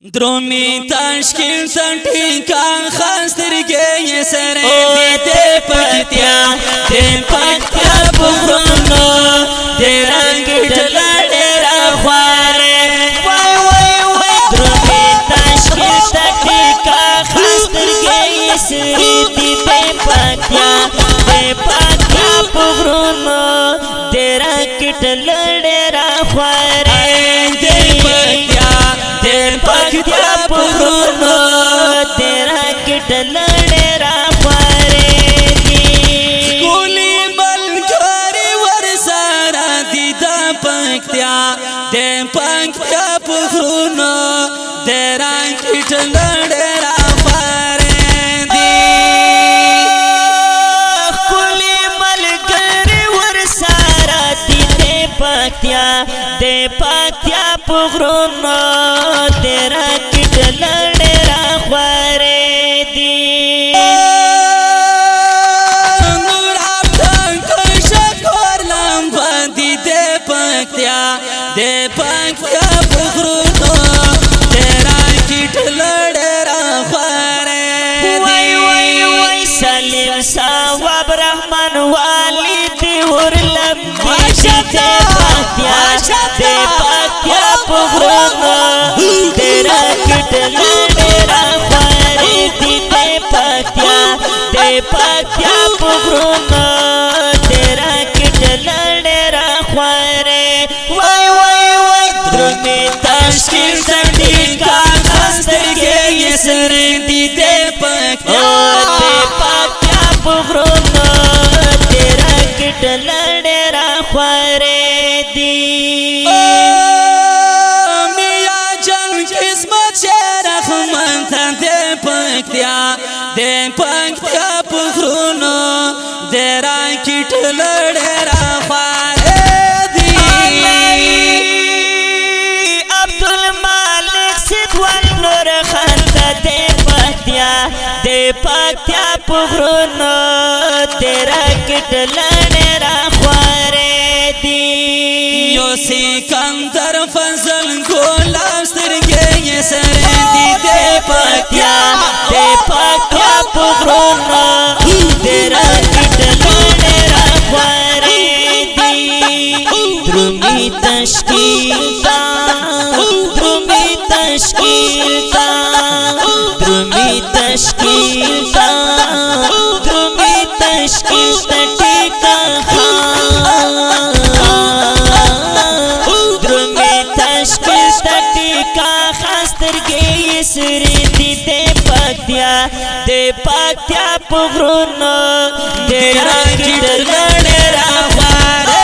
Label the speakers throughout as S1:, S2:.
S1: درومی تشکیل سنٹیکا خاستر گئی سرے دے پکتیا بغرونو دے رنگ ڈلا ڈیرا خوارے درومی تشکیل سنٹیکا خاستر گئی سرے دے پکتیا بغرونو دے رنگ ڈلا ڈیرا خوارے پغرونو تیرا کٹل ڈیرا خوارے دی سکولی ملکاری ورسارا دیدا پکتیا دے پکتیا پغرونو تیرا کٹل ڈیرا خوارے دی سکولی ملکاری ورسارا دیدے پکتیا دے پکتیا پغرونو تیرا کٹل ڈیرا خوارے دی نور آفتان کو شکور لمبا دی دے پکتیا بغرونو تیرا کٹل ڈیرا خوارے دی وی سلیم سواب رحمان والی دیور لمبی دے پکتیا بغرونو تیرا کٹل ڈیرا خوارے دی دے پکتیا بغرونو تیرا کٹل ڈیرا خوارے درومی تشکیل سنٹیکا خاستر گئی سرے دے پکتیا بغرونو تیرا کٹل ڈیرا خوارے دی دے پکتیا بغرونو تیرا کٹل ڈیرا خوارے دی عبدالمالک سدوال نور خانتا دے پکتیا بغرونو تیرا کٹل ڈیرا خوارے دی یو سکندر فضل گلاب سترگے سرے دے پکتیا بغرونو تیرا کٹل ڈیرا خوارے دی درومی تشکیل سٹیکا درومی تشکیل سٹیکا خاستر گئی سرے دے پکتیا بغرونو تیرا کٹل ڈیرا خوارے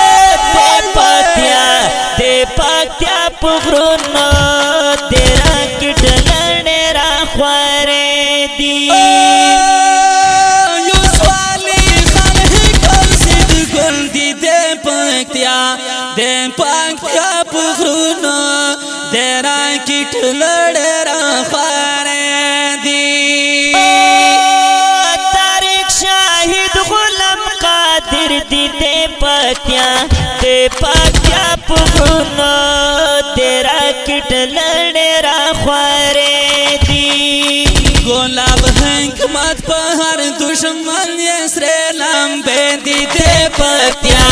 S1: دے پکتیا بغرونو تیرا کٹل ڈیرا خوارے دی پکتیا بغرونو تیرا کٹل ڈیرا خوارے دی طارق شاہد غلام قادر دی دے پکتیا بغرونو تیرا کٹل ڈیرا خوارے دی گلاب حکمت پہر دشمن یسرے لمبے دی دے پکتیا